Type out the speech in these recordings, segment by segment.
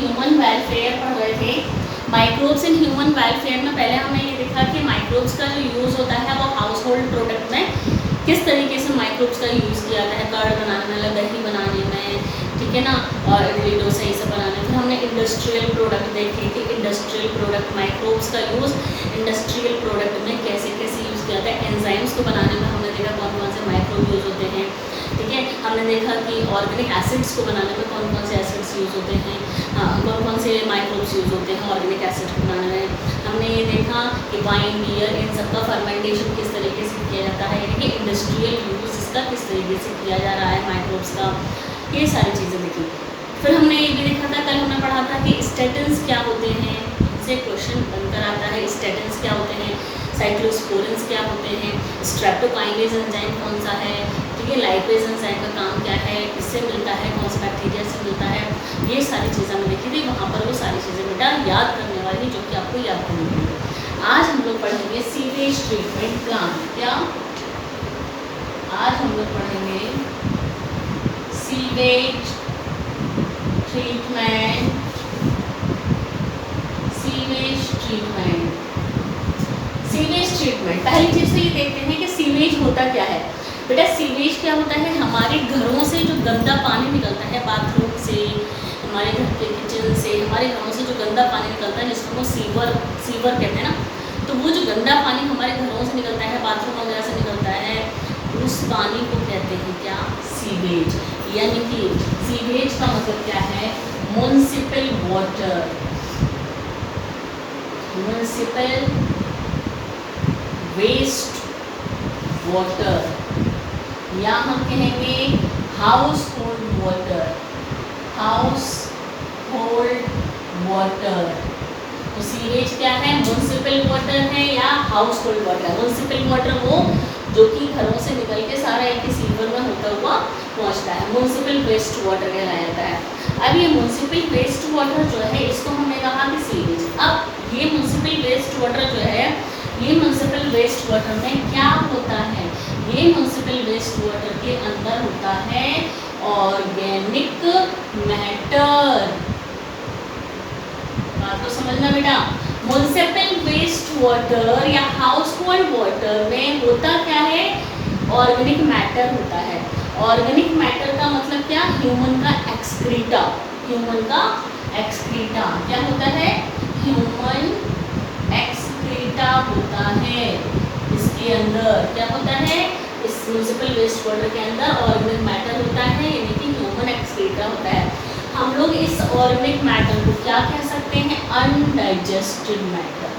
Human welfare पढ़ रहे थे। माइक्रोब्स इन ह्यूमन वेलफेयर में पहले हमने ये देखा कि माइक्रोब्स का जो यूज़ होता है वो हाउस होल्ड प्रोडक्ट में किस तरीके से माइक्रोब्स का यूज़ किया जाता है, कर्ड बनाने में, दही बनाने में, ठीक है ना, और इडली डोसा ये सब बनाने में। फिर हमने इंडस्ट्रियल प्रोडक्ट देखे कि इंडस्ट्रियल प्रोडक्ट माइक्रोब्स का यूज़ इंडस्ट्रियल प्रोडक्ट में कैसे कैसे यूज़ किया जाता है। एंजाइम्स को बनाने में हमने देखा कौन कौन से माइक्रोब यूज़ होते हैं, ठीक है। हमने देखा कि ऑर्गेनिक एसिड्स को बनाने में कौन कौन से एसिड्स यूज़ होते हैं, कौन कौन से माइक्रोब्स यूज़ होते हैं ऑर्गेनिक एसिड को बनाने में। हमने ये देखा कि वाइन, बियर, इन सबका फर्मेंटेशन किस तरीके से किया जाता है, यानी कि इंडस्ट्रियल यूज़ इसका किस तरीके से किया जा रहा है माइक्रोब्स का, ये सारी चीज़ें देखी। फिर हमने ये भी देखा था, कल हमने पढ़ा था कि स्टेटिन्स क्या होते हैं, से क्वेश्चन बनकर आता है। स्टेटिन्स क्या होते हैं, साइक्लोस्पोरिन्स क्या होते हैं, स्ट्रेप्टोकाइनेज एंजाइम कौन सा है, ठीक है, लाइपेज एंजाइम का काम क्या है, किससे मिलता है, कौन से बैक्टीरिया से मिलता है, ये सारी चीज़ें हमने देखी थी। वहाँ पर वो सारी चीज़ें बेटा याद करने वाली जो कि आपको याद करनी होगी। आज हम लोग पढ़ेंगे सीवेज ट्रीटमेंट प्लांट। क्या आज हम लोग पढ़ेंगे sewage treatment, sewage treatment, sewage treatment. पहली चीज़ तो ये देखते हैं कि सीवेज होता क्या है। बेटा सीवेज क्या होता है, हमारे घरों से जो गंदा पानी निकलता है, बाथरूम से, हमारे घर के किचन से, हमारे घरों से जो गंदा पानी निकलता है जिसको हम सीवर कहते हैं ना, तो वो जो गंदा पानी हमारे घरों से निकलता है, बाथरूम वगैरह से निकलता है, उस पानी को कहते हैं क्या, सीवेज। यानी कि सीवेज का मतलब क्या है, municipal water, municipal waste water, या हम कहेंगे household water, household water. तो सीवेज क्या है, म्युनिसिपल वाटर है या household water. Municipal water वो जो कि घरों से निकल के सारा एक ही सीवर में होता हुआ पहुंचता है, म्युनिसिपल वेस्ट वाटर कहलाया जाता है। अब ये म्युनिसिपल वेस्ट वाटर जो है इसको हमने कहा कि सीवेज। अब ये म्युनिसिपल वेस्ट वाटर जो है, ये म्युनिसिपल वेस्ट वाटर में क्या होता है, ये म्युनिसिपल वेस्ट वाटर के अंदर होता है ऑर्गेनिक मैटर। बात तो समझना बेटा, म्युनिसिपल वेस्ट वाटर या हाउस होल्ड वाटर में होता क्या है, ऑर्गेनिक मैटर होता है। ऑर्गेनिक मैटर का मतलब क्या, ह्यूमन का एक्सक्रीटा, ह्यूमन का एक्सक्रीटा क्या होता है, ह्यूमन एक्सक्रीटा होता है। इसके अंदर क्या होता है, इस म्युनिसिपल वेस्ट वाटर के अंदर ऑर्गेनिक मैटर होता है, यानी कि ह्यूमन एक्सक्रीटा होता है। हम लोग इस ऑर्गेनिक मैटर को क्या कह सकते हैं, undigested matter,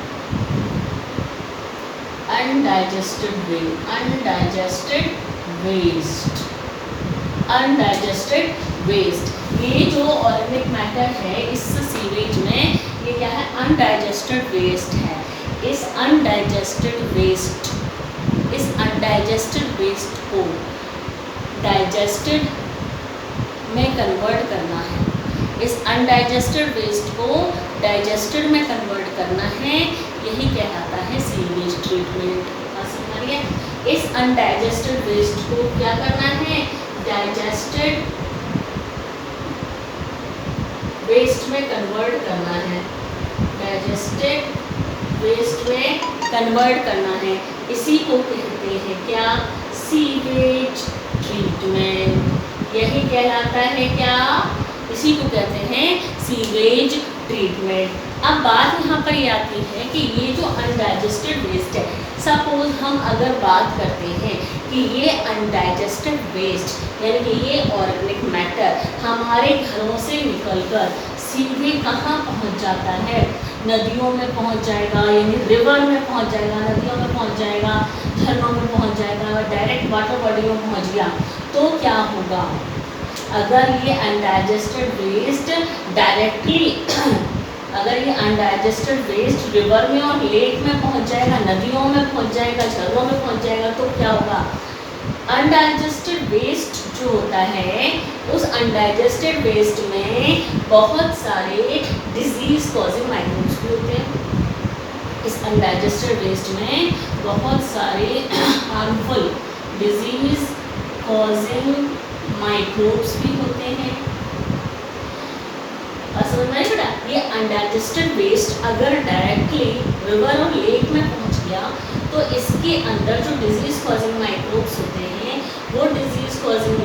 undigested waste, undigested waste, undigested waste. ये जो ऑर्गेनिक मैटर है इस सीवेज में, ये क्या है, अनडाइजेस्टेड वेस्ट है। इस अनडाइजेस्टेड वेस्ट, इस अनडाइजेस्टेड वेस्ट को डाइजेस्टेड में कन्वर्ट करना है, इस अनडाइजेस्टेड वेस्ट को डाइजेस्टेड में कन्वर्ट करना है, यही कहलाता है सीवेज ट्रीटमेंट। समझ गए, इस अनडाइजेस्टेड वेस्ट को क्या करना है, डाइजेस्टेड वेस्ट में कन्वर्ट करना है, डाइजेस्टेड वेस्ट में कन्वर्ट करना है। इसी को कहते हैं क्या, सीवेज ट्रीटमेंट। यही कहलाता है क्या, इसी को कहते हैं सीवेज ट्रीटमेंट। अब बात यहाँ पर ये आती है कि ये जो अनडाइजेस्टेड वेस्ट है, सपोज हम अगर बात करते हैं कि ये अनडाइजेस्टेड वेस्ट यानी कि ये ऑर्गेनिक मैटर हमारे घरों से निकलकर सीधे कहाँ पहुँच जाता है, नदियों में पहुँच जाएगा, यानी रिवर में पहुँच जाएगा, नदियों में पहुँच जाएगा, झरनों में पहुँच जाएगा, डायरेक्ट वाटर बॉडी में पहुँच गया, तो क्या होगा, अगर ये अनडाइजेस्टेड वेस्ट डायरेक्टली अगर ये अनडाइजेस्टेड वेस्ट रिवर में और लेक में पहुंच जाएगा, नदियों में पहुंच जाएगा, झरनों में पहुंच जाएगा, तो क्या होगा, अनडाइजेस्टेड वेस्ट जो होता है उस अनडाइजेस्टेड वेस्ट में बहुत सारे डिजीज कॉजिंग माइक्रोब्स भी होते हैं। इस अनडाइजेस्टेड वेस्ट में बहुत सारे हार्मफुल डिजीज कॉजिंग माइक्रोब्स भी होते हैं। समझ में आई बेटा? ये अनडाइजेस्टेड वेस्ट अगर डायरेक्टली रिवर और लेक में पहुंच गया तो इसके अंदर जो डिजीज कॉजिंग माइक्रोब्स होते हैं वो डिजीज कॉजिंग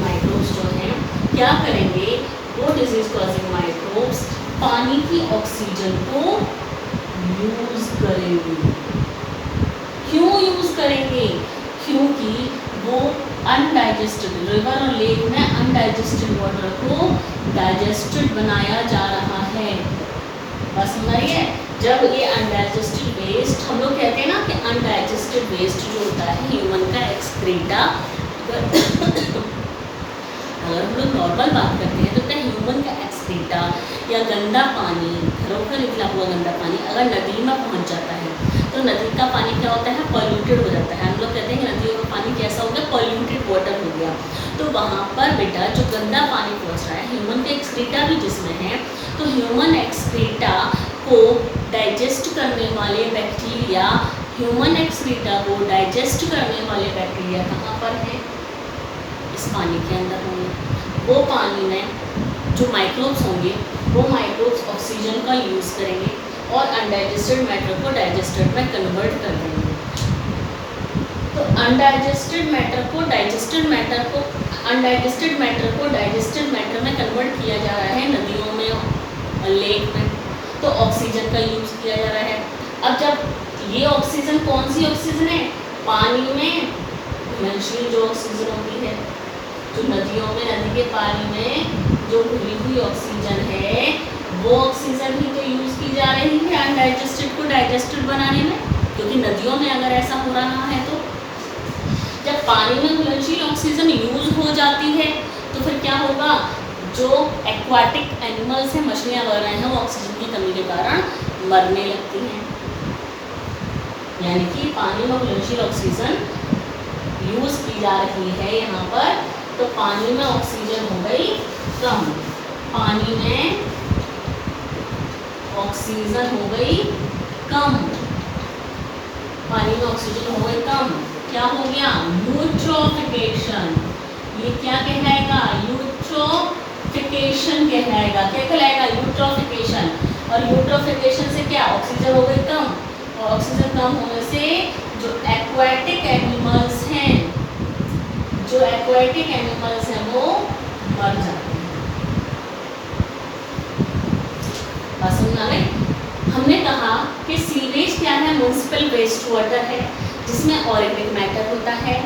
माइक्रोब्स जो हैं क्या करेंगे, वो डिजीज कॉजिंग माइक्रोब्स पानी की ऑक्सीजन को यूज करेंगे। क्यों यूज करेंगे? क्योंकि वो अनडाइजेस्टेड रिवर और लेक में अनडाइजेस्टेड वाटर को डाइजेस्टेड बनाया जा रहा है। बस समझिए, जब ये अनडाइजेस्टेड वेस्ट, हम लोग कहते हैं ना कि अनडाइजेस्टेड वेस्ट जो होता है ह्यूमन का एक्सक्रीटा, अगर हम लोग नॉर्मल बात करते हैं तो क्या ह्यूमन का एक्सक्रीटा या गंदा पानी, घरों का निकला हुआ गंदा पानी अगर नदी में पहुंच जाता है तो नदी का पानी क्या होता है, पॉल्यूटेड हो जाता है। हम लोग कहते हैं कि नदियों का पानी कैसा हो गया, पॉल्यूटेड वाटर हो गया। तो वहाँ पर बेटा जो गंदा पानी पहुँच रहा है, ह्यूमन का एक्सक्रीटा भी जिसमें है, तो ह्यूमन एक्सक्रीटा को डाइजेस्ट करने वाले बैक्टीरिया, ह्यूमन एक्सक्रीटा को डाइजेस्ट करने वाले बैक्टीरिया कहाँ पर हैं, इस पानी के अंदर होंगे। वो पानी में जो माइक्रोब्स होंगे वो माइक्रोब्स ऑक्सीजन का यूज़ करेंगे और अनडाइजेस्टेड मैटर को डाइजेस्टेड में कन्वर्ट कर देंगे। तो अनडाइजेस्टेड मैटर को डाइजेस्टेड मैटर में कन्वर्ट किया जा रहा है नदियों में और लेक में, तो ऑक्सीजन का यूज़ किया जा रहा है। अब जब ये ऑक्सीजन कौन सी ऑक्सीजन है, पानी में घुलनशील जो ऑक्सीजन होती है, जो नदियों में, नदी के पानी में जो घुली हुई ऑक्सीजन है वो ऑक्सीजन ही तो यूज़ की जा रही है अनडाइजेस्टेड को डाइजेस्टेड बनाने में, क्योंकि नदियों में अगर ऐसा हो रहा है तो जब पानी में घुलनशील ऑक्सीजन यूज़ हो जाती है तो फिर क्या होगा, जो एक्वाटिक एनिमल्स हैं, मछलियाँ वगैरह हैं, वो ऑक्सीजन की कमी के कारण मरने लगती हैं। यानी कि पानी में घुलनशील ऑक्सीजन यूज़ की जा रही है यहाँ पर, तो पानी में ऑक्सीजन हो गई कम, पानी में ऑक्सीजन हो गई कम, पानी में ऑक्सीजन हो गई कम। क्या हो गया, यूट्रोफिकेशन। ये क्या कहलाएगा, यूट्रोफिकेशन कहलाएगा। क्या कहलाएगा, यूट्रोफिकेशन। और यूट्रोफिकेशन से क्या, ऑक्सीजन हो गई कम, और ऑक्सीजन कम होने से जो एक्वाटिक एनिमल्स हैं, वो मर जाते हैं। बात समझ आ गई? हमने कहा कि सीवेज क्या है, म्युनिसिपल वेस्ट वाटर है जिसमें ऑर्गेनिक मैटर होता है।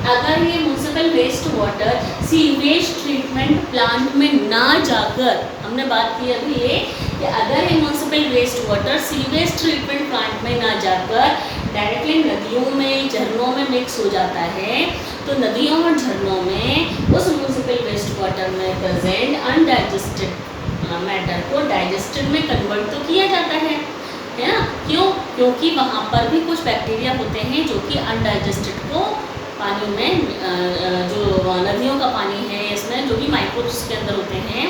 अगर ये municipal waste water sewage treatment plant में ना जाकर, हमने बात की अभी ये कि अगर ये municipal waste water sewage treatment plant में ना जाकर डायरेक्टली नदियों में, झरनों में मिक्स हो जाता है, तो नदियों और झरनों में उस म्युनिसिपल वेस्ट वाटर में प्रेजेंट अनडाइजेस्टेड मैटर को डाइजेस्टेड में कन्वर्ट तो किया जाता है ना? क्यों? क्योंकि वहाँ पर भी कुछ बैक्टीरिया होते हैं जो कि अनडाइजेस्टेड को पानी में, जो नदियों का पानी है इसमें जो भी माइक्रोब्स के अंदर होते हैं,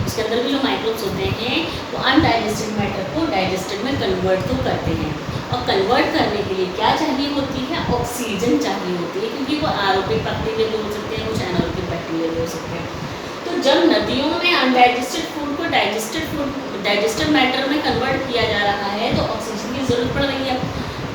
उसके अंदर भी जो माइक्रोब्स होते हैं वो अनडाइजेस्टेड मैटर को डाइजेस्टेड में कन्वर्ट तो करते हैं। और कन्वर्ट करने के लिए क्या चाहिए होती है, ऑक्सीजन चाहिए होती है, क्योंकि वो एरोबिक बैक्टीरिया भी हो सकते हैं, कुछ एनारोबिक बैक्टीरिया भी हो सकते हैं। तो जब नदियों में अनडाइजेस्टेड फूड को डाइजेस्टेड मैटर में कन्वर्ट किया जा रहा है तो ऑक्सीजन की ज़रूरत पड़ रही है।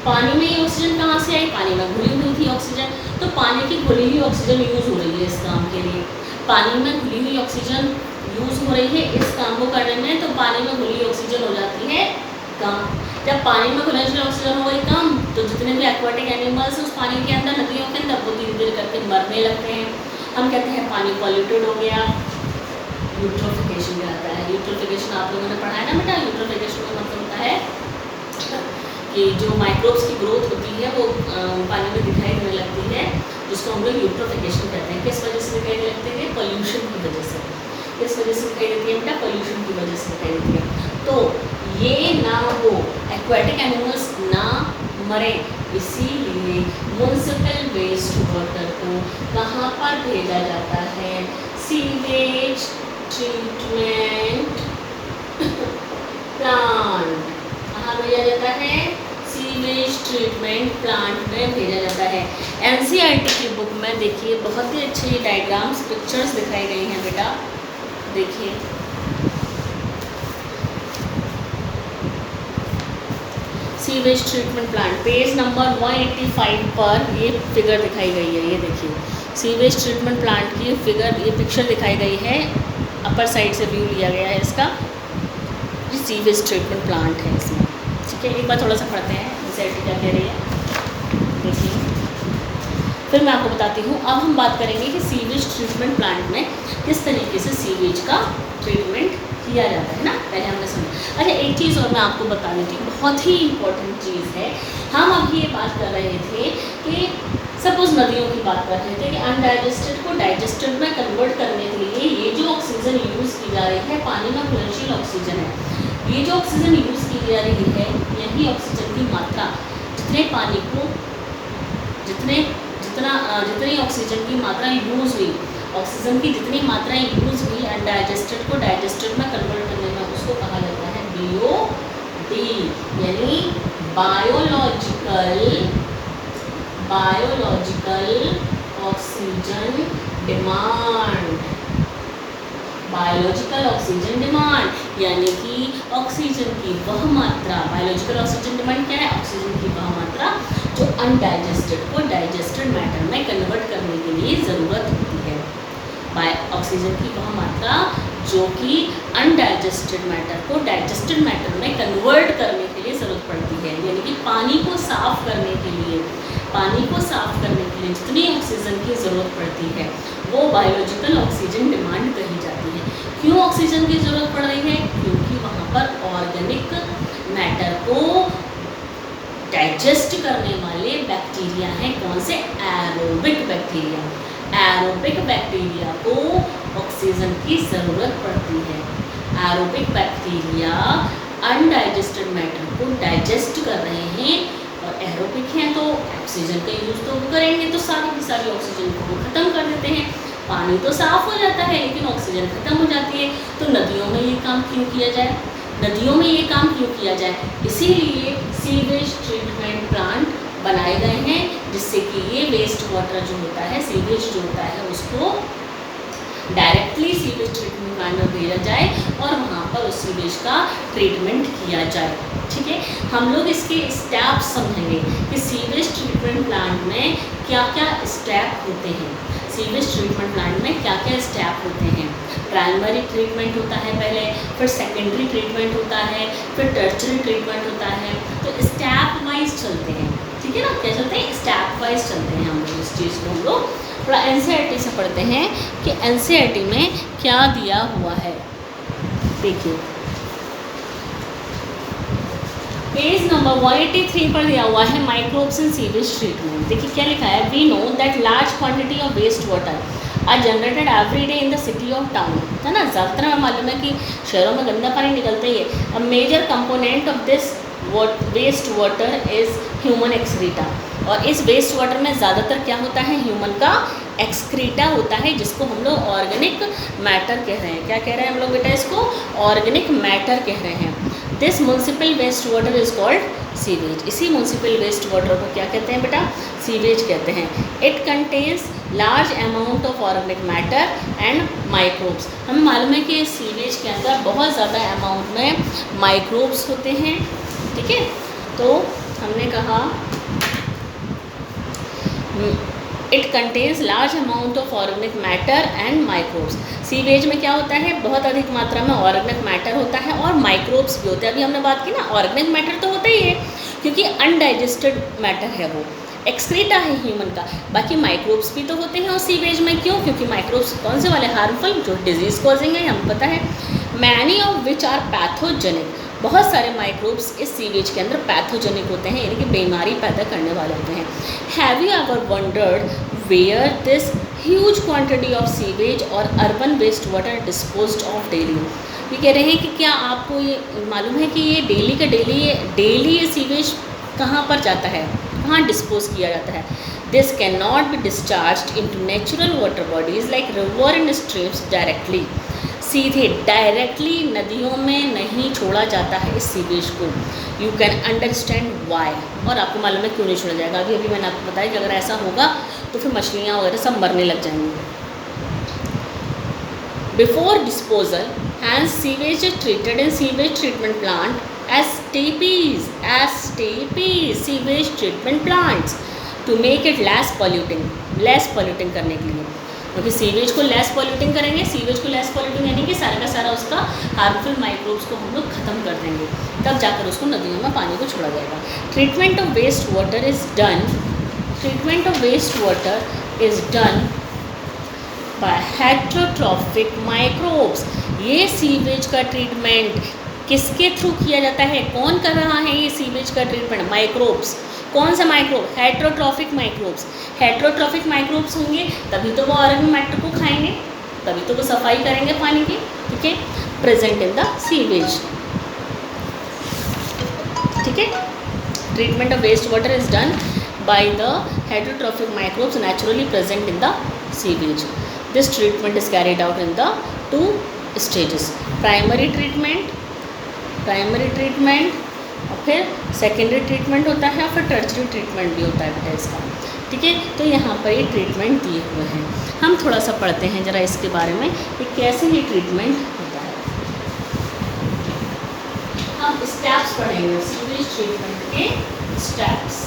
पानी में ये ऑक्सीजन कहाँ से आई, पानी में घुली हुई थी ऑक्सीजन, तो पानी की घुली हुई ऑक्सीजन यूज़ हो रही है इस काम के लिए। पानी में घुली हुई ऑक्सीजन यूज़ हो रही है इस काम को करने में, तो पानी में घुली ऑक्सीजन हो जाती है कम। जब पानी में घुलनशील ऑक्सीजन हो गई कम, तो जितने भी एक्वाटिक एनिमल्स उस पानी के अंदर, नदियों के अंदर, वो धीरे धीरे करके मरने लगते हैं। हम कहते हैं पानी पॉल्यूटेड हो गया, यूट्रोफिकेशन कहलाता है। यूट्रोफिकेशन आप लोगों ने पढ़ा है ना बेटा? यूट्रोफिकेशन का मतलब होता है कि जो माइक्रोब्स की ग्रोथ होती है वो पानी में दिखाई देने लगती है, जिसको हम लोग यूट्रोफिकेशन कहते हैं। किस वजह से दिखाई देने लगती है, पोल्यूशन की वजह से। किस वजह से दिखाई देती है बेटा, पोल्यूशन की वजह से दिखाई देती है। तो ये ना हो, एक्वाटिक एनिमल्स ना मरे, इसीलिए म्युनिसिपल वेस्ट वाटर को कहाँ पर भेजा जाता है, सीवेज ट्रीटमेंट प्लांट। कहाँ भेजा जाता है, सीवेज ट्रीटमेंट प्लांट में भेजा जाता है। एनसीईआरटी की बुक में देखिए बहुत ही अच्छे डायग्राम्स, पिक्चर्स दिखाई गई हैं बेटा। देखिए sewage treatment plant, page number 185 पर ये फिगर दिखाई गई है। ये देखिए सीवेज ट्रीटमेंट प्लांट की फिगर, ये पिक्चर दिखाई गई है, अपर साइड से व्यू लिया गया है इसका। ये सीवेज ट्रीटमेंट प्लांट है इसमें, ठीक है। एक बार थोड़ा सा पढ़ते हैं एनसीईआरटी क्या कह रही है, देखिए फिर मैं आपको बताती हूँ। अब हम बात करेंगे कि सीवेज ट्रीटमेंट प्लांट में किस तरीके से सीवेज का ट्रीटमेंट किया जाता है ना, पहले हमने सुना। अच्छा एक चीज़ और मैं आपको बता देती हूँ, बहुत ही इम्पोर्टेंट चीज़ है। हम अभी ये बात कर रहे थे कि सपोज नदियों की बात कर रहे थे कि अनडाइजेस्टेड को डाइजेस्टेड में कन्वर्ट करने के लिए ये जो ऑक्सीजन यूज़ की जा रही है, पानी में घुलनशील ऑक्सीजन है। ये जो ऑक्सीजन यूज़ की जा रही है, यही ऑक्सीजन की मात्रा जितने पानी को जितनी ऑक्सीजन की मात्रा यूज़ हुई, ऑक्सीजन की जितनी मात्रा यूज़ हुई अनडाइजेस्टेड को डाइजेस्टेड में कन्वर्ट करने में, उसको कहा जाता है BOD, यानी biological oxygen demand. Biological oxygen demand यानी कि ऑक्सीजन की वह मात्रा, बायोलॉजिकल ऑक्सीजन डिमांड क्या है, ऑक्सीजन की वह मात्रा जो अनडाइजेस्टेड को डाइजेस्टेड मैटर में कन्वर्ट करने के लिए ज़रूरत होती है। ऑक्सीजन की वह मात्रा जो कि अनडाइजेस्टेड मैटर को डाइजेस्टेड मैटर में कन्वर्ट करने के लिए ज़रूरत पड़ती है, यानी कि पानी को साफ करने के लिए जितनी ऑक्सीजन की ज़रूरत पड़ती है वो बायोलॉजिकल ऑक्सीजन डिमांड कही जाती है। क्यों ऑक्सीजन की ज़रूरत पड़ रही है, क्योंकि वहाँ पर ऑर्गेनिक मैटर को डाइजेस्ट करने वाले बैक्टीरिया हैं। कौन से, एरोबिक बैक्टीरिया। एरोबिक बैक्टीरिया को ऑक्सीजन की ज़रूरत पड़ती है। एरोबिक बैक्टीरिया अनडाइजेस्टेड मैटर को डाइजेस्ट कर रहे हैं और एरोबिक हैं तो ऑक्सीजन का यूज़ तो वो करेंगे, तो सारी की सारी ऑक्सीजन को वो ख़त्म कर देते हैं। पानी तो साफ़ हो जाता है लेकिन ऑक्सीजन ख़त्म हो जाती है। तो नदियों में ये काम क्यों किया जाए, इसीलिए सीवेज ट्रीटमेंट प्लांट बनाए गए हैं, जिससे कि ये वेस्ट वाटर जो होता है, सीवेज जो होता है, उसको डायरेक्टली सीवेज ट्रीटमेंट प्लांट में भेजा जाए और वहाँ पर उस सीवेज का ट्रीटमेंट किया जाए। ठीक है, हम लोग इसके स्टेप समझेंगे कि सीवेज ट्रीटमेंट प्लांट में क्या क्या स्टेप होते हैं। सीवेज ट्रीटमेंट प्लांट में क्या क्या स्टेप होते हैं। प्राइमरी ट्रीटमेंट होता है पहले, फिर सेकेंडरी ट्रीटमेंट होता है, फिर टर्चरी ट्रीटमेंट होता है। तो स्टेप वाइज चलते हैं, ठीक है ना, क्या चलते हैं, स्टेप वाइज चलते हैं हम लोग। इस चीज़ को हम लोग थोड़ा एनसीईआरटी से पढ़ते हैं कि एनसीईआरटी में क्या दिया हुआ है। देखिए पेज नंबर 183 पर दिया हुआ है माइक्रोब्स इन सीवेज ट्रीटमेंट। देखिए क्या लिखा है, we know that large quantity of waste water are generated every day in the city of town, है ना। ज़्यादातर हमें मालूम है कि शहरों में गंदा पानी निकलता ही है। A major component of this waste water is human excreta, और इस वेस्ट वाटर में ज़्यादातर क्या होता है, ह्यूमन का एक्सक्रीटा होता है, जिसको हम लोग ऑर्गेनिक मैटर कह रहे हैं। क्या कह रहे हैं हम लोग बेटा, इसको ऑर्गेनिक मैटर कह रहे हैं। This municipal waste water is called sewage. इसी म्यूनसिपल वेस्ट वाटर को क्या कहते हैं बेटा, सीवेज कहते हैं। It contains large amount of organic matter and microbes. हमें मालूम है कि सीवेज के अंदर बहुत ज़्यादा अमाउंट में माइक्रोब्स होते हैं, ठीक है। तो हमने कहा it contains large amount of organic matter and microbes. Sewage में क्या होता है, बहुत अधिक मात्रा में ऑर्गेनिक मैटर होता है और माइक्रोब्स भी होते हैं। अभी हमने बात की ना, ऑर्गेनिक मैटर तो होता ही है क्योंकि अनडाइजेस्टेड मैटर है, वो एक्सक्रीटा है ह्यूमन का। बाकी माइक्रोब्स भी तो होते हैं और सीवेज में, क्यों, क्योंकि माइक्रोब्स कौन से वाले, हार्मफुल, जो डिजीज़ कॉजिंग है, हमें पता है। Many of which are pathogenic, बहुत सारे माइक्रोब्स इस सीवेज के अंदर पैथोजेनिक होते हैं, यानी कि बीमारी पैदा करने वाले होते हैं। Have you ever wondered where this huge quantity of sewage और urban waste water disposed of daily. ये कह रहे हैं कि क्या आपको ये मालूम है कि ये डेली का डेली ये सीवेज कहाँ पर जाता है, कहाँ डिस्पोज किया जाता है। This can not be discharge into natural water bodies like river and streams directly. सीधे डायरेक्टली नदियों में नहीं छोड़ा जाता है इस सीवेज को। यू कैन अंडरस्टैंड वाई, और आपको मालूम है क्यों नहीं छोड़ा जाएगा। अभी मैंने आपको बताया कि अगर ऐसा होगा तो फिर मछलियाँ वगैरह सब मरने लग जाएंगी। Before disposal, hence sewage is treated in sewage treatment plant STPs, sewage treatment plants, to make it less polluting करने के लिए, क्योंकि सीवेज को लेस पॉल्यूटिंग करेंगे, सीवेज को लेस पॉल्यूटिंग यानी कि सारा का सारा उसका हार्मफुल माइक्रोब्स को हम लोग ख़त्म कर देंगे, तब जाकर उसको नदियों में पानी को छोड़ा जाएगा। Treatment of waste water is done by heterotrophic microbes. ये सीवेज का ट्रीटमेंट किसके थ्रू किया जाता है, कौन कर रहा है ये सीवेज का ट्रीटमेंट? माइक्रोब्स। कौन सा microbe? Heterotrophic microbes. Heterotrophic microbes होंगे तभी तो वो ऑर्गेनिक मैटर को खाएंगे, तभी तो वो सफाई करेंगे पानी की, ठीक है, प्रेजेंट इन द सीवेज, ठीक है। Treatment of waste water is done by the heterotrophic microbes naturally present in the sewage. This treatment is carried out in the 2 stages, primary treatment और फिर सेकेंडरी ट्रीटमेंट होता है और फिर tertiary treatment भी होता है बेटा इसका, ठीक है। तो यहाँ पर ये ट्रीटमेंट दिए हुए हैं, हम थोड़ा सा पढ़ते हैं ज़रा इसके बारे में कि कैसे ये ट्रीटमेंट होता है। हम स्टेप्स पढ़ेंगे, सीवेज ट्रीटमेंट के स्टेप्स।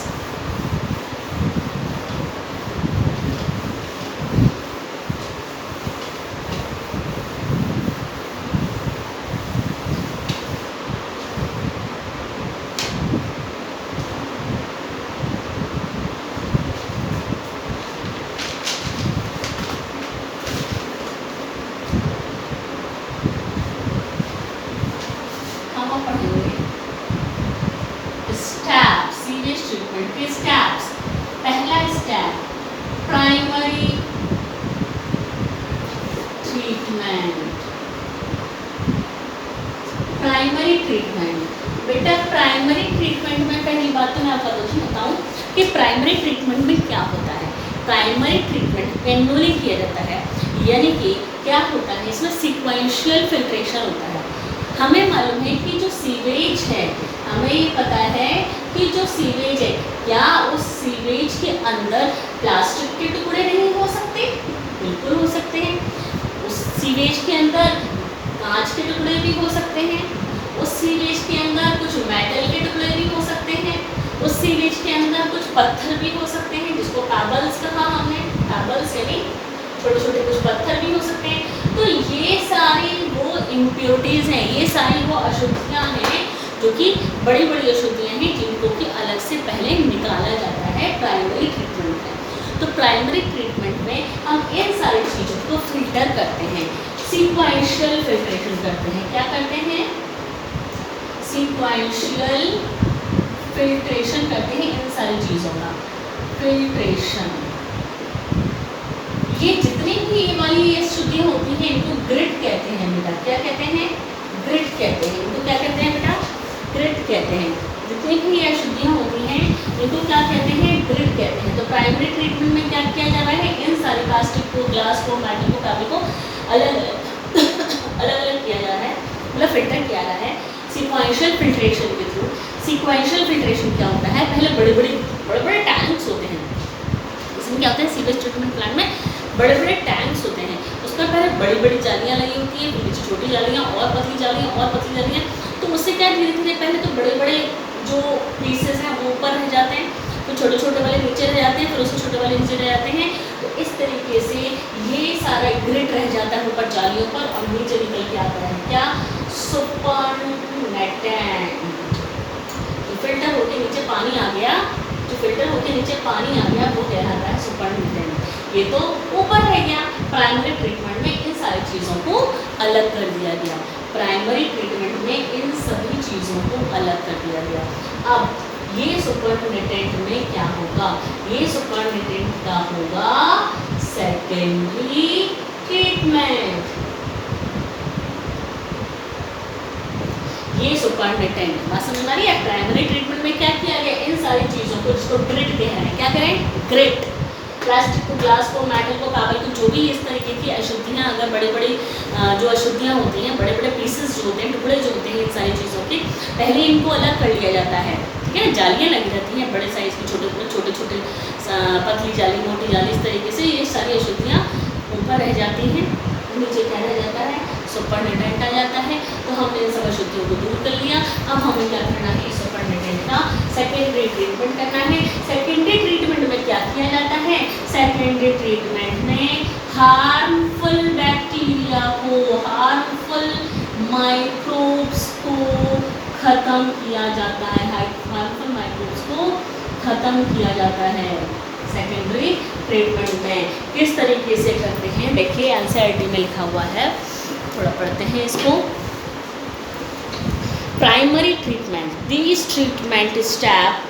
पहला स्टेप प्राइमरी ट्रीटमेंट। बेटा प्राइमरी ट्रीटमेंट में पहली बात तो मैं आपको बताऊं कि प्राइमरी ट्रीटमेंट में क्या होता है। प्राइमरी ट्रीटमेंट मैन्युअली किया जाता है, यानी कि क्या होता है इसमें सीक्वेंशियल फिल्ट्रेशन होता है। हमें मालूम है कि जो सीवेज है, हमें ये पता है कि जो सीवेज है, क्या उस सीवेज के अंदर प्लास्टिक के टुकड़े नहीं हो सकते? बिल्कुल हो सकते हैं। उस सीवेज के अंदर कांच के टुकड़े भी हो सकते हैं, उस सीवेज के अंदर कुछ मेटल के टुकड़े भी हो सकते हैं, उस सीवेज के अंदर कुछ पत्थर भी हो सकते हैं, जिसको पैबल्स कहा हमने, पैबल्स यानी छोटे छोटे कुछ पत्थर भी हो सकते हैं। तो ये सारी वो इम्प्योरिटीज़ हैं, ये सारी वो अशुद्धियाँ हैं जो कि बड़ी बड़ी अशुद्धियाँ हैं जिनको कि अलग से पहले निकाला जाता है प्राइमरी ट्रीटमेंट में। तो प्राइमरी ट्रीटमेंट में हम इन सारी चीज़ों को फिल्टर करते हैं, सीक्वेंशियल फिल्ट्रेशन करते हैं। क्या करते हैं? सीक्वेंशियल फिल्ट्रेशन करते हैं इन सारी चीज़ों का। फिल्ट्रेशन, ये जितनी भी ये वाली ये अशुद्धियाँ होती हैं इनको ग्रिट कहते हैं बेटा। क्या कहते हैं? ग्रिट कहते हैं। इनको क्या कहते हैं बेटा? ग्रिट कहते हैं। जितनी भी ये अशुद्धियाँ होती हैं इनको क्या कहते हैं? ग्रिट कहते हैं। तो प्राइमरी ट्रीटमेंट में क्या किया जा रहा है? इन सारी प्लास्टिक को, ग्लास को, मेटल को, कागज को अलग अलग किया जा रहा है, मतलब फिल्टर किया जा रहा है सीक्वेंशियल फिल्ट्रेशन के थ्रू। सीक्वेंशियल फिल्ट्रेशन क्या होता है? पहले बड़े बड़े टैंक्स होते हैं। इसमें क्या होता है? सीवेज ट्रीटमेंट प्लांट में बड़े बड़े टैंक्स होते हैं, उसमें पहले बड़ी बड़ी जालियाँ लगी होती हैं, नीचे छोटी जालियाँ और पतली जालियाँ और पतली जालियाँ। तो उससे क्या धीरे धीरे पहले तो बड़े बड़े जो पीसेस हैं वो ऊपर रह जाते हैं, तो छोटे छोटे वाले नीचे रह जाते हैं, फिर उससे छोटे वाले नीचे रह जाते हैं। तो इस तरीके से ये सारा ग्रिड रह जाता है ऊपर जालियों पर और नीचे निकल के आता है क्या? सुपरनेटेंट। तो फिल्टर होके नीचे पानी आ गया, जो फिल्टर होके नीचे पानी आ गया वो कहलाता है सुपरनेटेंट। ये तो ऊपर रह गया। प्राइमरी ट्रीटमेंट में इन सारी चीज़ों को अलग कर दिया गया। प्राइमरी ट्रीटमेंट में इन सभी चीज़ों को अलग कर दिया गया। अब ये सुपरनेटेंट में क्या होगा? ये सुपरनेटेंट का होगा सेकेंडरी ट्रीटमेंट। ये सुपरनेटेंट बात समझ में आ रही है? प्राइमरी ट्रीटमेंट में क्या किया गया? इन सारी चीज़ों को, जिसको ग्रिट कह रहे हैं, क्या करें? ग्रिट। प्लास्टिक को, ग्लास को, मेटल को, कागज को, जो भी इस तरीके की अशुद्धियाँ, अगर बड़ी बड़ी जो अशुद्धियाँ होती हैं, बड़े बड़े पीसेस जो होते हैं, टुकड़े जो होते हैं इन सारी चीज़ों के, पहले इनको अलग कर लिया जाता है, ठीक है। जालियाँ लगी रहती हैं बड़े साइज़ की, छोटे छोटे पतली जाली, मोटी जाली, इस तरीके से ये सारी अशुद्धियाँ ऊपर रह जाती हैं, नीचे क्या रह जाता सुपरनेटेंट आ जाता है। तो हमने इन सब अशुद्धियों को दूर कर लिया। अब हमें क्या करना है, इस सुपरनेटेंट का सेकेंडरी ट्रीटमेंट करना है। सेकेंडरी ट्रीटमेंट में क्या किया जाता है, सेकेंडरी ट्रीटमेंट में हार्मफुल बैक्टीरिया को, हार्मफुल माइक्रोब्स को खत्म किया जाता है, हार्मफुल माइक्रोब्स को खत्म किया जाता है। सेकेंडरी ट्रीटमेंट में किस तरीके से करते हैं, देखिए एनसीईआरटी में लिखा हुआ है, थोड़ा पढ़ते हैं इसको। Primary treatment, this treatment step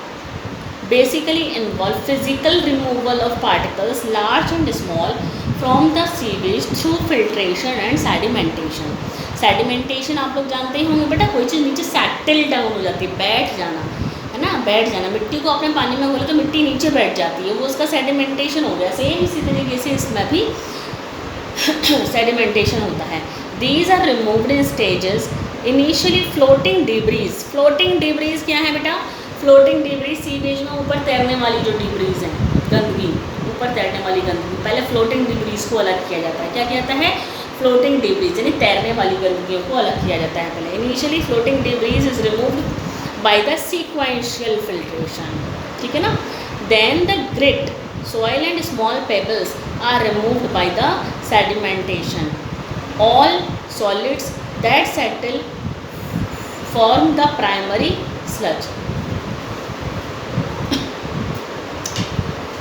basically involve physical removal of particles large and small from the sewage through filtration and sedimentation। Sedimentation आप लोग जानते ही होंगे बेटा, कोई चीज़ नीचे सेटल डाउन हो जाती है, बैठ जाना है ना, बैठ जाना। मिट्टी को आपने पानी में घोला तो मिट्टी नीचे बैठ जाती है, वो उसका सेडिमेंटेशन हो गया। सेम इसी तरीके से इसमें भी सेडिमेंटेशन होता है। These are removed in stages, initially floating debris. Floating debris क्या है बेटा, फ्लोटिंग डिब्रीज सीवेज में ऊपर तैरने वाली जो डिब्रीज हैं, गंदगी, ऊपर तैरने वाली गंदगी, पहले फ्लोटिंग डिब्रीज को अलग किया जाता है। क्या किया जाता है, फ्लोटिंग डिब्रीज यानी तैरने वाली गंदगियों को अलग किया जाता है पहले। Initially floating debris is removed by the sequential filtration, ठीक है ना। Then the grit, soil and small pebbles are removed by the sedimentation. All solids that settle form the primary sludge।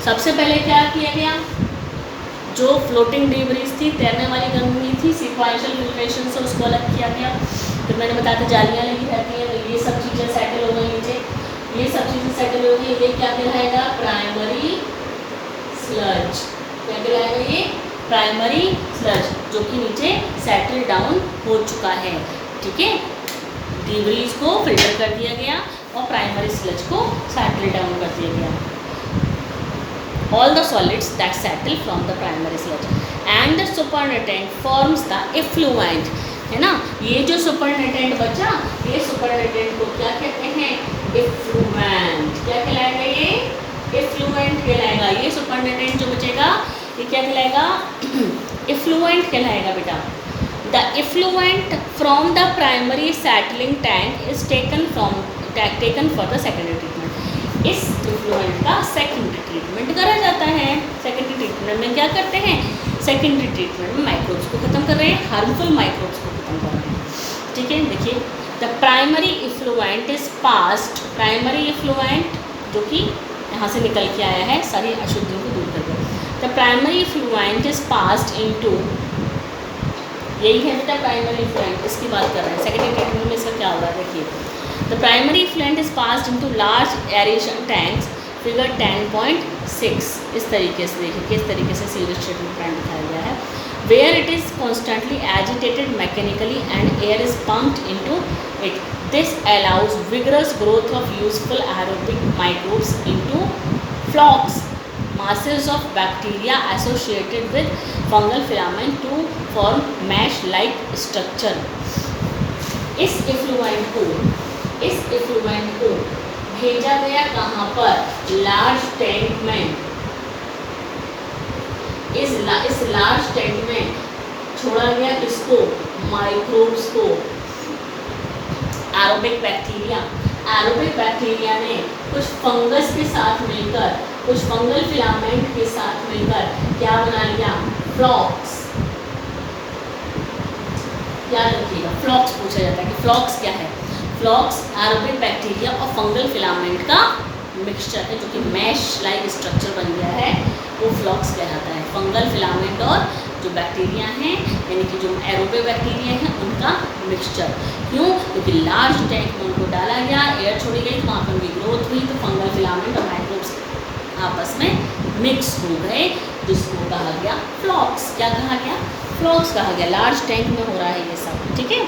सबसे पहले क्या किया गया, जो फ्लोटिंग डिब्रीज थी, तैरने वाली गंदगी थी, सीक्वेंशियल फिल्ट्रेशन से उसको अलग किया गया। तो मैंने बताया था जालियाँ लगी रहती हैं, तो ये सब चीज़ें सेटल हो गई नीचे, ये सब चीज़ें सेटल हो गई। ये क्या कहलाएगा, प्राइमरी स्लज। क्या कहलाएगा, ये प्राइमरी स्लज, जो कि नीचे सेटल डाउन हो चुका है, ठीक है। डिब्रीज को फिल्टर कर दिया गया और प्राइमरी स्लज को सेटल डाउन कर दिया गया। All the solids that settle from the primary sludge and the supernatant forms the effluent, है ना। ये जो सुपरनेटेंट बचा, ये सुपरनेटेंट को क्या कहते हैं, इफ्लुएंट। क्या कहलाएगा, ये इफ्लुएंट कहलाएगा। ये सुपरनेटेंट जो बचेगा ये क्या कहलाएगा, इफ्लुएंट कहलाएगा बेटा। The effluent from the primary settling tank is taken for the secondary treatment. इस इफ्लुएंट का सेकेंडरी ट्रीटमेंट करा जाता है। सेकेंडरी ट्रीटमेंट में क्या करते हैं, सेकेंडरी ट्रीटमेंट में माइक्रोब्स को खत्म कर रहे हैं, हार्मफुल माइक्रोब्स को खत्म कर रहे हैं, ठीक है। देखिए, the primary effluent is passed, primary effluent जो कि यहाँ से निकल के आया है, सारी अशुद्धियों को दूर कर दिया। The primary effluent is passed into, यही है बेटा प्राइमरी इफ्लुएंट, इसकी बात कर रहे हैं। सेकेंडरी ट्रीटमेंट में इसका क्या हो रहा है, देखिए। The primary effluent is passed into large aeration tanks, figure 10.6। इस तरीके से देखिए किस तरीके से सीवेज ट्रीटमेंट प्लांट दिखाया गया है। Where it is constantly agitated mechanically and air is pumped into it. This allows vigorous growth of useful aerobic microbes into flocs, masses of bacteria associated with fungal filament to form mesh like structure। इस effluent को भेजा गया कहाँ पर, large tank में। इस large tank में छोड़ा गया किसको, माइक्रोब्स को, एरोबिक बैक्टीरिया। एरोबिक बैक्टीरिया ने कुछ फंगस के साथ मिलकर, कुछ फंगल फिलामेंट के साथ मिलकर क्या बना लिया, फ्लॉक्स। याद रखिएगा, फ्लॉक्स पूछा जाता है कि फ्लॉक्स क्या है। फ्लॉक्स एरोबिक बैक्टीरिया और फंगल फिलामेंट का मिक्सचर है, जो कि मैश लाइक स्ट्रक्चर बन गया है, वो फ्लॉक्स कहलाता है। फंगल फिलामेंट और जो बैक्टीरिया हैं, यानी कि जो एरोबिक बैक्टीरिया हैं, उनका मिक्सचर। क्यों, क्योंकि लार्ज टैंक में उनको डाला गया, एयर छोड़ी गई, तो वहाँ पर उनकी ग्रोथ हुई, तो फंगल फिलामेंट और माइक्रोब्स आपस में मिक्स हो गए, जिसको कहा गया फ्लॉक्स। क्या कहा गया, फ्लॉक्स कहा गया। लार्ज टैंक में हो रहा है ये सब, ठीक है।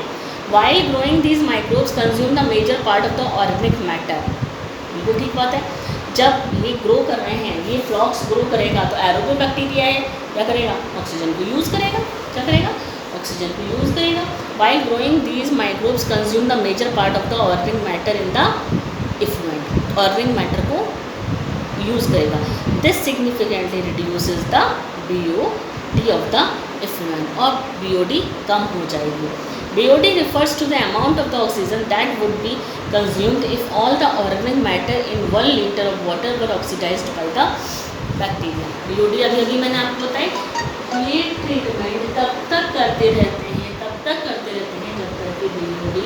While growing these microbes consume the major part of the organic matter। बिल्कुल ठीक बात है। जब ये ग्रो कर रहे हैं, ये फ्लॉक्स ग्रो करेगा, तो एरोबिक बैक्टीरिया है, क्या करेगा, ऑक्सीजन को यूज़ करेगा। क्या करेगा, ऑक्सीजन को यूज़ करेगा। While growing these microbes consume the major part of the organic matter in the effluent। organic matter को यूज़ करेगा। This significantly reduces the BOD of the effluent और BOD कम हो जाएगी। BOD refers to the amount of the oxygen that would be consumed if all the organic matter in 1 liter of water were oxidized by the bacteria। BOD अभी मैंने आपको बताया ये treatment तब तक करते रहते हैं जब तक कि BOD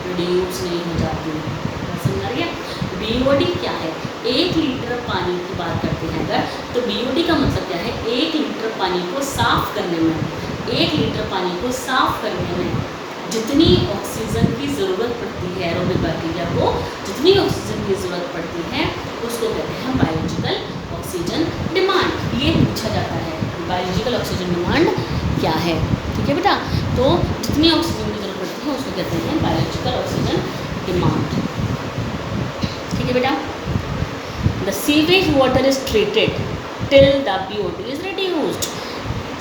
रिड्यूस नहीं हो जाती। समझ आ रही है? BOD क्या है? 1 लीटर पानी की बात करते हैं अगर, तो BOD का मतलब क्या है? 1 लीटर पानी को साफ करने में, 1 लीटर पानी को साफ करने में जितनी ऑक्सीजन की ज़रूरत पड़ती है एरोबिक बैक्टीरिया को, जितनी ऑक्सीजन की ज़रूरत पड़ती है उसको कहते हैं बायोलॉजिकल ऑक्सीजन डिमांड। ये पूछा जाता है बायोलॉजिकल ऑक्सीजन डिमांड क्या है। ठीक है बेटा, तो जितनी ऑक्सीजन की ज़रूरत पड़ती है उसको कहते हैं बायोलॉजिकल ऑक्सीजन डिमांड। ठीक है बेटा, the sewage water is treated till the BOD is reduced.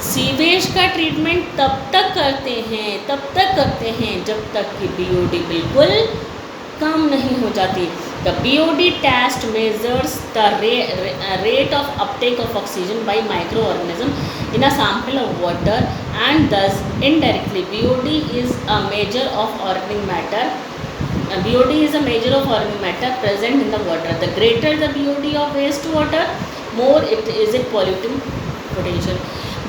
Sewage का ट्रीटमेंट तब तक करते हैं जब तक कि BOD बिल्कुल कम नहीं हो जाती। The BOD test measures the rate of uptake of oxygen by microorganism in a sample of water and thus indirectly BOD is a measure of organic matter. BOD is a measure of organic matter present in the water. The greater the BOD of wastewater, more it is a polluting potential.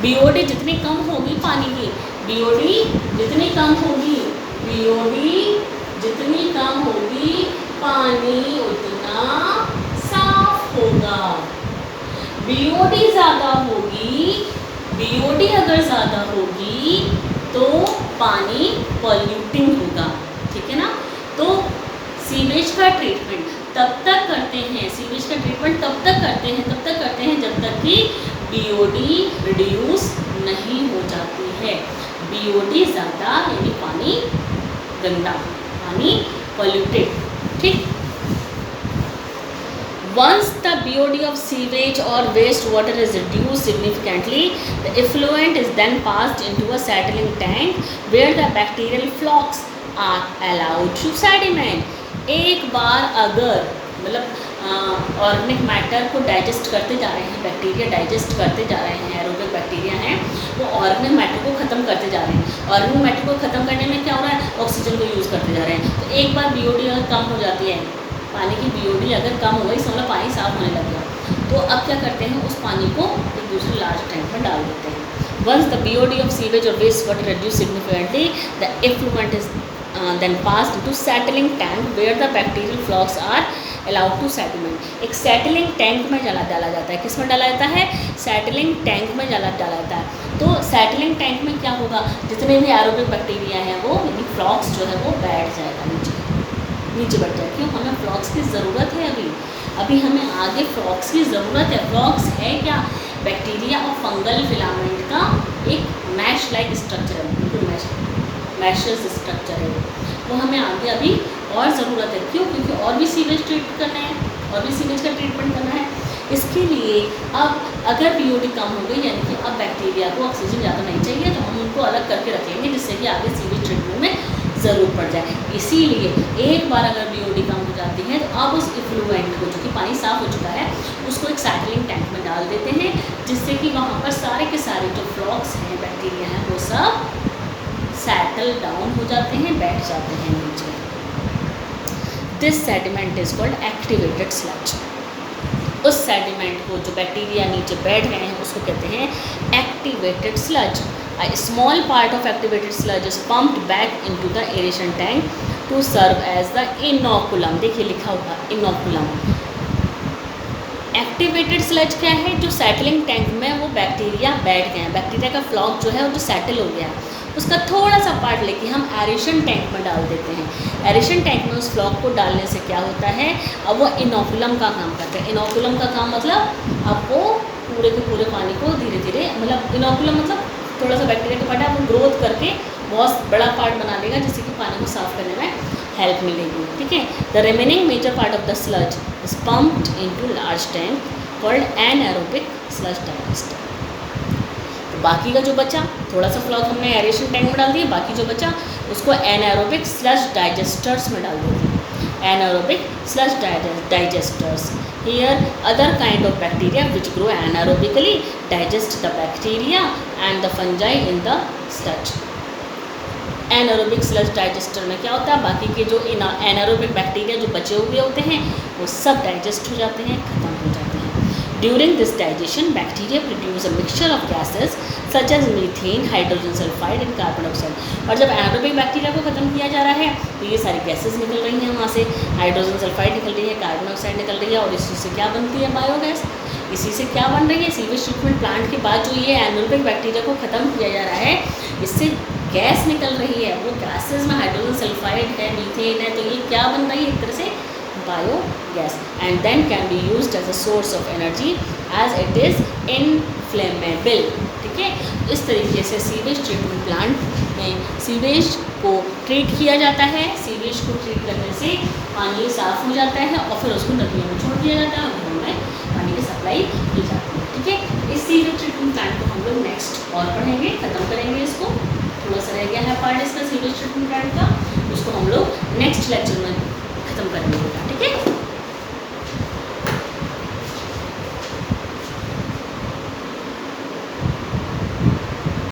BOD जितनी कम होगी पानी की, BOD जितनी कम होगी, BOD जितनी कम होगी पानी उतना साफ होगा। BOD ज़्यादा होगी, BOD अगर ज़्यादा होगी तो पानी पॉल्यूटिंग होगा। ठीक है ना? तो सीवेज का ट्रीटमेंट तब तक करते हैं, सीवेज का ट्रीटमेंट तब तक करते हैं जब तक कि BOD रिड्यूस नहीं हो जाती है। BOD ज़्यादा यानी पानी गंदा, पानी पॉल्यूटेड। ठीक, Once the BOD of sewage or wastewater is reduced significantly, the effluent is then passed into a settling tank where the bacterial flocks are allowed to sediment। एक बार अगर मतलब ऑर्गेनिक मैटर को डाइजेस्ट करते जा रहे हैं, bacteria digest करते जा रहे हैं, एरोबिक बैक्टीरिया हैं वो ऑर्गेनिक मैटर को ख़त्म करते जा रहे हैं। ऑर्गेनिक मैटर को ख़त्म करने में क्या हो रहा है? ऑक्सीजन को यूज़ करते जा रहे हैं। तो एक बार BOD अगर कम हो जाती है, पानी की BOD अगर कम हो गई, समझ पानी साफ होने लग गया, तो अब क्या करते हैं? उस पानी को एक दूसरे लार्ज टैंक में डाल देते हैं। Once the BOD of sewage or wastewater reduced significantly, the effluent is then passed into settling tank where the bacterial flocks are allowed to sediment। एक सेटलिंग टैंक में डाला जाता है। किस में डाला जाता है? सेटलिंग टैंक में डाला जाता है। तो सेटलिंग टैंक में क्या होगा? जितने भी एरोबिक बैक्टीरिया हैं वो यानी फ्लॉक्स जो है वो बैठ जाएगा नीचे बैठ जाए। क्यों? हमें फ्लॉक्स की ज़रूरत है। अभी हमें आगे फ्लॉक्स की ज़रूरत है। फ्लॉक्स है क्या? बैक्टीरिया और फंगल फिलामेंट का एक मैश लाइक स्ट्रक्चर है, बिल्कुल मैशेस स्ट्रक्चर है वो हमें आगे अभी और ज़रूरत है। क्यों? क्योंकि और भी सीवेज ट्रीट करना है, और भी सीवेज का ट्रीटमेंट करना है। इसके लिए अब अगर BOD कम हो गई यानी कि अब बैक्टीरिया को ऑक्सीजन ज़्यादा नहीं चाहिए तो हम उनको अलग करके रखेंगे जिससे कि आगे सीवेज ट्रीटमेंट में ज़रूर पड़ जाए। इसीलिए एक बार अगर BOD कम हो जाती है तो अब उस इफ्लुएंट को, जो कि पानी साफ़ हो चुका है, उसको एक सेटलिंग टैंक में डाल देते हैं जिससे कि वहाँ पर सारे के सारे जो फ्लॉक्स हैं, बैक्टीरिया हैं, वो सब सेटल डाउन हो जाते हैं, बैठ जाते हैं नीचे। This sediment is called activated sludge. उस सेडिमेंट को जो बैक्टीरिया नीचे बैठ गए हैं उसको कहते हैं activated sludge. A small part of activated sludge is pumped back into the aeration tank to serve as the inoculum। देखिए लिखा होगा inoculum। एक्टिवेटेड स्लज क्या है? जो सेटलिंग टैंक में वो बैक्टीरिया बैठ गए हैं, बैक्टीरिया का फ्लॉक जो है वो जो सेटल हो गया है उसका थोड़ा सा पार्ट लेके हम एरेशन टैंक में डाल देते हैं। एरेशन टैंक में उस फ्लॉक को डालने से क्या होता है? अब वो इनोकुलम का काम करता है। इनोकुलम का काम मतलब अब वो पूरे के पूरे पानी को धीरे धीरे, मतलब इनोकुलम मतलब थोड़ा सा बैक्टीरिया का पार्ट है, वो ग्रोथ करके बहुत बड़ा पार्ट बना देगा जिससे कि पानी को साफ करने में हेल्प मिलेगी। ठीक है। The remaining major part of the sludge is pumped into large tank called anaerobic sludge digester. तो बाकी का जो बचा थोड़ा सा फ्लॉक हमने एरेशन टैंक में डाल दिया, बाकी जो बचा उसको एनाएरोबिक स्लज डाइजेस्टर्स में डाल देते हैं। Anaerobic sludge digesters Here other kind of bacteria which grow anaerobically digest the bacteria and the fungi in the sludge. Anaerobic sludge digester में क्या होता है, बाकी के जो एनारोबिक बैक्टीरिया जो बचे हुए होते हैं वो सब डाइजेस्ट हो जाते हैं, खत्म हो जाते हैं। During this digestion bacteria produce a mixture of gases such as methane, hydrogen sulphide and carbon dioxide. और जब एनारोबिक बैक्टीरिया को खत्म किया जा रहा है तो ये सारी गैसेज निकल रही हैं वहाँ से, हाइड्रोजन सल्फाइड निकल रही है, कार्बन डाइऑक्साइड निकल रही है, और इसी से क्या बनती है, बायोगैस। इसी से क्या बन रही है, सीवेज ट्रीटमेंट प्लांट के बाद जो ये एनारोबिक बैक्टीरिया को ख़त्म किया जा रहा है, इससे गैस निकल रही है। वो गैसेस में हाइड्रोजन सल्फाइड है, मीथेन है, तो ये क्या बन रही है, एक तरह से biogas, and then can be used as a source of energy as it is inflammable. ठीक है, इस तरीके से सीवेज ट्रीटमेंट प्लांट में सीवेज को ट्रीट किया जाता है। सीवेज को ट्रीट करने से पानी साफ़ हो जाता है और फिर उसको नदियों में छोड़ दिया जाता है और घरों में पानी की सप्लाई की जाती है। ठीक है, इस सीवेज ट्रीटमेंट प्लांट को हम लोग नेक्स्ट और पढ़ेंगे, ख़त्म करेंगे इसको। थोड़ा सा रह गया है पार्ट इसका सीवेज ट्रीटमेंट प्लांट का, उसको हम लोग नेक्स्ट लेक्चर में